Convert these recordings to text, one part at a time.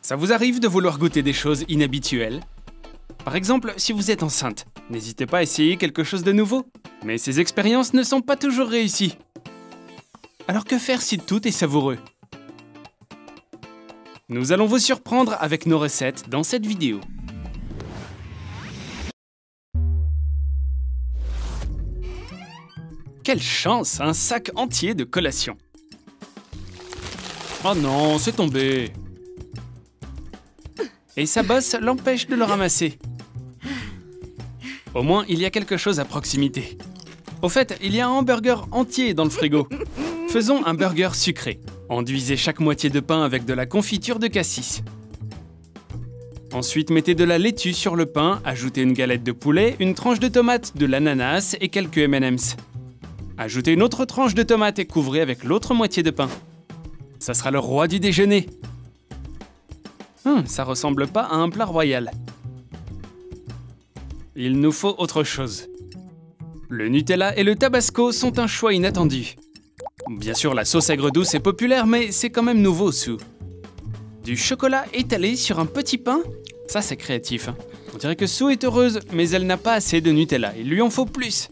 Ça vous arrive de vouloir goûter des choses inhabituelles? Par exemple, si vous êtes enceinte, n'hésitez pas à essayer quelque chose de nouveau. Mais ces expériences ne sont pas toujours réussies. Alors que faire si tout est savoureux? Nous allons vous surprendre avec nos recettes dans cette vidéo. Quelle chance, un sac entier de collation. Oh non, c'est tombé. Et sa bosse l'empêche de le ramasser. Au moins, il y a quelque chose à proximité. Au fait, il y a un hamburger entier dans le frigo. Faisons un burger sucré. Enduisez chaque moitié de pain avec de la confiture de cassis. Ensuite, mettez de la laitue sur le pain, ajoutez une galette de poulet, une tranche de tomate, de l'ananas et quelques M&M's. Ajoutez une autre tranche de tomate et couvrez avec l'autre moitié de pain. Ça sera le roi du déjeuner. Ça ressemble pas à un plat royal. Il nous faut autre chose. Le Nutella et le Tabasco sont un choix inattendu. Bien sûr, la sauce aigre douce est populaire, mais c'est quand même nouveau, Sue. Du chocolat étalé sur un petit pain? Ça, c'est créatif. On dirait que Sue est heureuse, mais elle n'a pas assez de Nutella. Il lui en faut plus.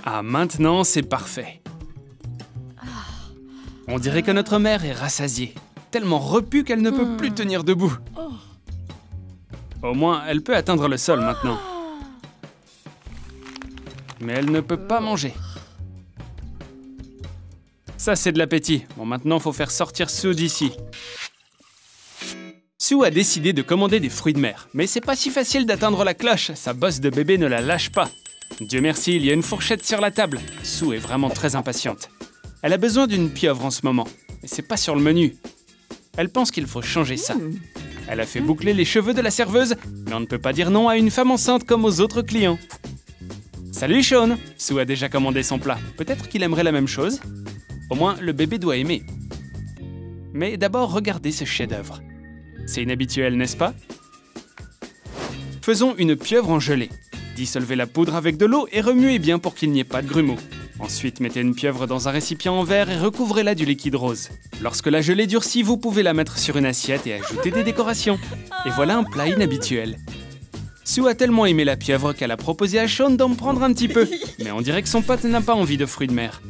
Ah, maintenant, c'est parfait. On dirait que notre mère est rassasiée, tellement repue qu'elle ne peut plus tenir debout. Au moins, elle peut atteindre le sol maintenant. Mais elle ne peut pas manger. Ça, c'est de l'appétit. Bon, maintenant, faut faire sortir Sue d'ici. Sue a décidé de commander des fruits de mer. Mais c'est pas si facile d'atteindre la cloche. Sa bosse de bébé ne la lâche pas. Dieu merci, il y a une fourchette sur la table. Sue est vraiment très impatiente. Elle a besoin d'une pieuvre en ce moment. Mais c'est pas sur le menu. Elle pense qu'il faut changer ça. Elle a fait boucler les cheveux de la serveuse, mais on ne peut pas dire non à une femme enceinte comme aux autres clients. Salut Sean! Sue a déjà commandé son plat. Peut-être qu'il aimerait la même chose? Au moins, le bébé doit aimer. Mais d'abord, regardez ce chef-d'œuvre. C'est inhabituel, n'est-ce pas? Faisons une pieuvre en gelée. Dissolvez la poudre avec de l'eau et remuez bien pour qu'il n'y ait pas de grumeaux. Ensuite, mettez une pieuvre dans un récipient en verre et recouvrez-la du liquide rose. Lorsque la gelée durcit, vous pouvez la mettre sur une assiette et ajouter des décorations. Et voilà un plat inhabituel. Sue a tellement aimé la pieuvre qu'elle a proposé à Sean d'en prendre un petit peu. Mais on dirait que son pote n'a pas envie de fruits de mer.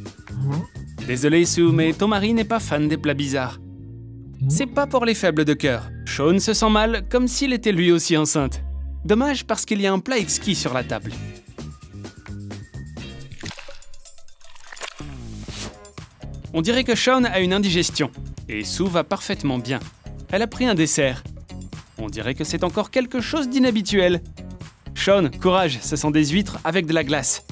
Désolé Sue, mais ton mari n'est pas fan des plats bizarres. C'est pas pour les faibles de cœur. Sean se sent mal, comme s'il était lui aussi enceinte. Dommage parce qu'il y a un plat exquis sur la table. On dirait que Sean a une indigestion. Et Sue va parfaitement bien. Elle a pris un dessert. On dirait que c'est encore quelque chose d'inhabituel. Sean, courage, ce sont des huîtres avec de la glace.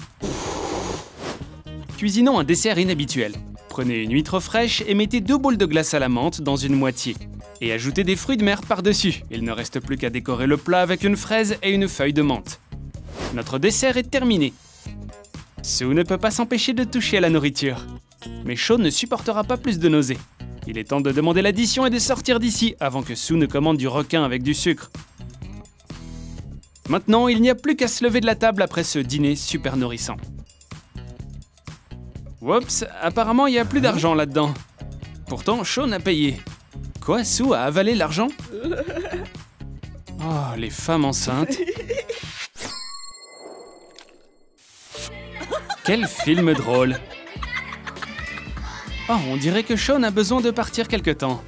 Cuisinons un dessert inhabituel. Prenez une huître fraîche et mettez 2 boules de glace à la menthe dans une moitié. Et ajoutez des fruits de mer par-dessus. Il ne reste plus qu'à décorer le plat avec une fraise et une feuille de menthe. Notre dessert est terminé. Sue ne peut pas s'empêcher de toucher à la nourriture. Mais Sean ne supportera pas plus de nausées. Il est temps de demander l'addition et de sortir d'ici avant que Sue ne commande du requin avec du sucre. Maintenant, il n'y a plus qu'à se lever de la table après ce dîner super nourrissant. Oups, apparemment il n'y a plus d'argent là-dedans. Pourtant, Sean a payé. Quoi, Sue a avalé l'argent? Oh, les femmes enceintes. Quel film drôle. Oh, on dirait que Sean a besoin de partir quelque temps.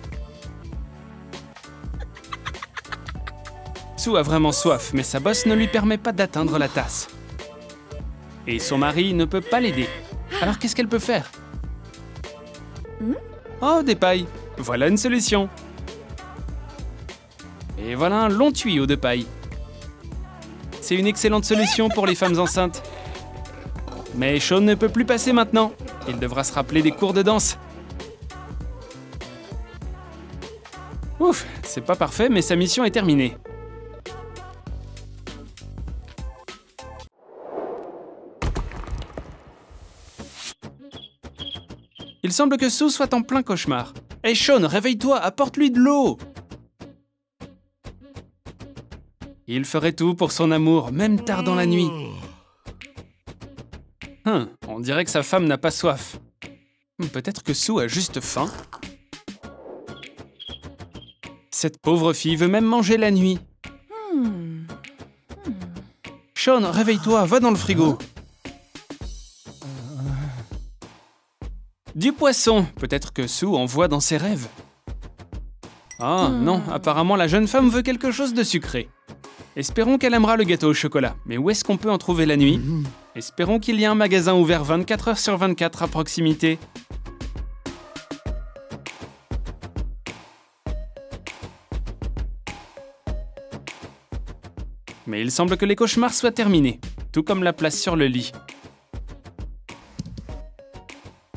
Sue a vraiment soif, mais sa bosse ne lui permet pas d'atteindre la tasse. Et son mari ne peut pas l'aider. Alors qu'est-ce qu'elle peut faire? Oh, des pailles. Voilà une solution. Et voilà un long tuyau de paille. C'est une excellente solution pour les femmes enceintes. Mais Sean ne peut plus passer maintenant. Il devra se rappeler des cours de danse. Ouf, c'est pas parfait, mais sa mission est terminée. Il semble que Sue soit en plein cauchemar. Hey Sean, réveille-toi, apporte-lui de l'eau! Il ferait tout pour son amour, même tard dans la nuit. On dirait que sa femme n'a pas soif. Peut-être que Sue a juste faim. Cette pauvre fille veut même manger la nuit. Sean, réveille-toi, va dans le frigo. Du poisson, peut-être que Sue en voit dans ses rêves. Ah non, apparemment la jeune femme veut quelque chose de sucré. Espérons qu'elle aimera le gâteau au chocolat. Mais où est-ce qu'on peut en trouver la nuit? Espérons qu'il y ait un magasin ouvert 24 heures sur 24 à proximité. Mais il semble que les cauchemars soient terminés, tout comme la place sur le lit.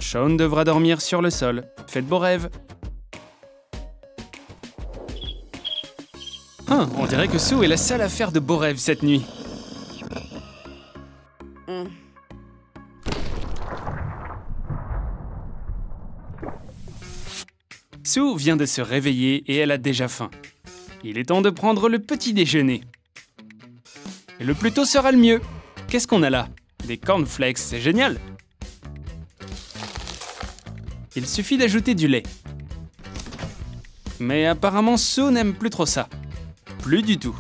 Sean devra dormir sur le sol. Faites beaux rêves. Ah, on dirait que Sue est la seule à faire de beaux rêves cette nuit. Sue vient de se réveiller et elle a déjà faim. Il est temps de prendre le petit déjeuner. Et le plus tôt sera le mieux. Qu'est-ce qu'on a là? Des cornflakes, c'est génial. Il suffit d'ajouter du lait. Mais apparemment, Sue n'aime plus trop ça. Plus du tout.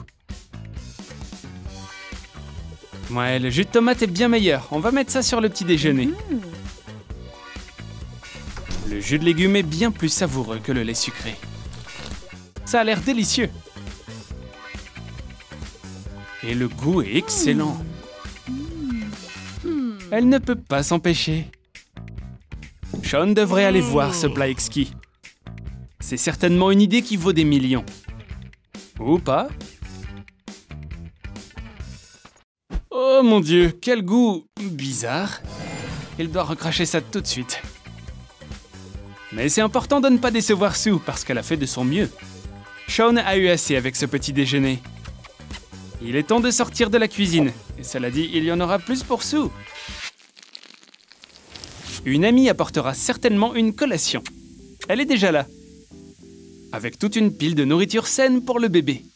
Ouais, le jus de tomate est bien meilleur. On va mettre ça sur le petit déjeuner. Le jus de légumes est bien plus savoureux que le lait sucré. Ça a l'air délicieux. Et le goût est excellent. Elle ne peut pas s'empêcher. Sean devrait aller voir ce plat exquis. C'est certainement une idée qui vaut des millions. Ou pas? Oh mon Dieu, quel goût bizarre. Il doit recracher ça tout de suite. Mais c'est important de ne pas décevoir Sue parce qu'elle a fait de son mieux. Sean a eu assez avec ce petit déjeuner. Il est temps de sortir de la cuisine. Et cela dit, il y en aura plus pour Sue. Une amie apportera certainement une collation. Elle est déjà là. Avec toute une pile de nourriture saine pour le bébé.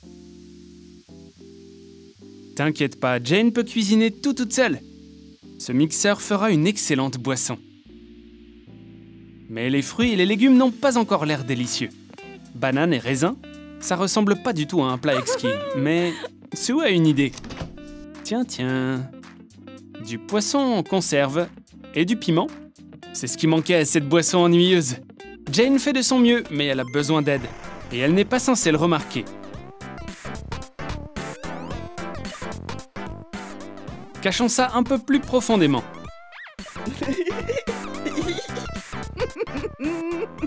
T'inquiète pas, Jane peut cuisiner tout toute seule. Ce mixeur fera une excellente boisson. Mais les fruits et les légumes n'ont pas encore l'air délicieux. Bananes et raisins, ça ressemble pas du tout à un plat exquis. Mais Sue a une idée. Tiens. Du poisson en conserve et du piment. C'est ce qui manquait à cette boisson ennuyeuse. Jane fait de son mieux, mais elle a besoin d'aide. Et elle n'est pas censée le remarquer. Cachons ça un peu plus profondément.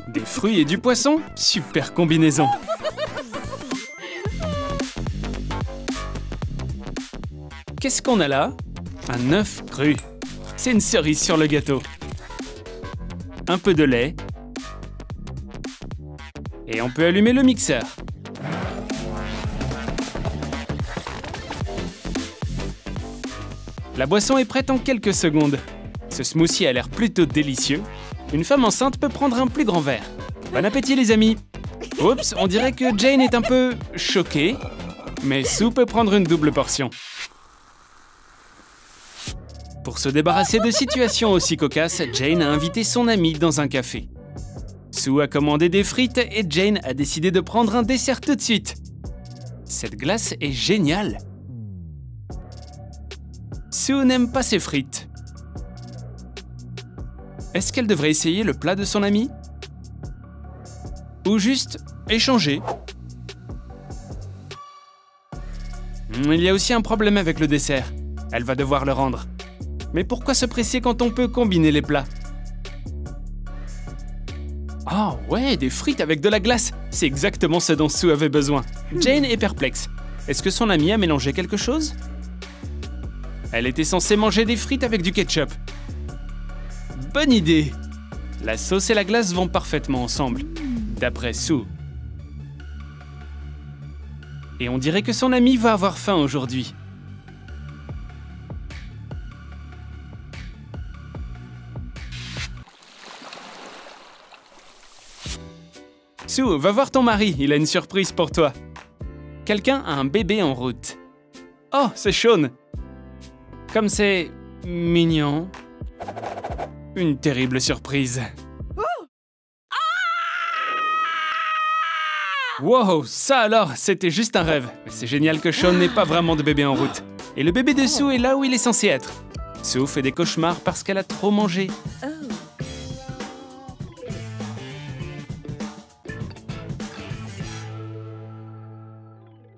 Des fruits et du poisson? Super combinaison. Qu'est-ce qu'on a là? Un œuf cru. C'est une cerise sur le gâteau. Un peu de lait. Et on peut allumer le mixeur. La boisson est prête en quelques secondes. Ce smoothie a l'air plutôt délicieux. Une femme enceinte peut prendre un plus grand verre. Bon appétit les amis. Oups, on dirait que Jane est un peu choquée. Mais Sue peut prendre une double portion. Pour se débarrasser de situations aussi cocasses, Jane a invité son amie dans un café. Sue a commandé des frites et Jane a décidé de prendre un dessert tout de suite. Cette glace est géniale. Sue n'aime pas ses frites. Est-ce qu'elle devrait essayer le plat de son amie? Ou juste échanger? Il y a aussi un problème avec le dessert. Elle va devoir le rendre. Mais pourquoi se presser quand on peut combiner les plats? Ah ouais, des frites avec de la glace. C'est exactement ce dont Sue avait besoin. Jane est perplexe. Est-ce que son amie a mélangé quelque chose? Elle était censée manger des frites avec du ketchup. Bonne idée! La sauce et la glace vont parfaitement ensemble, d'après Sue. Et on dirait que son amie va avoir faim aujourd'hui. Sue, va voir ton mari, il a une surprise pour toi. Quelqu'un a un bébé en route. Oh, c'est Sean. Comme c'est mignon. Une terrible surprise. Wow, ça alors, c'était juste un rêve. Mais c'est génial que Sean n'ait pas vraiment de bébé en route. Et le bébé de Sue est là où il est censé être. Sue fait des cauchemars parce qu'elle a trop mangé.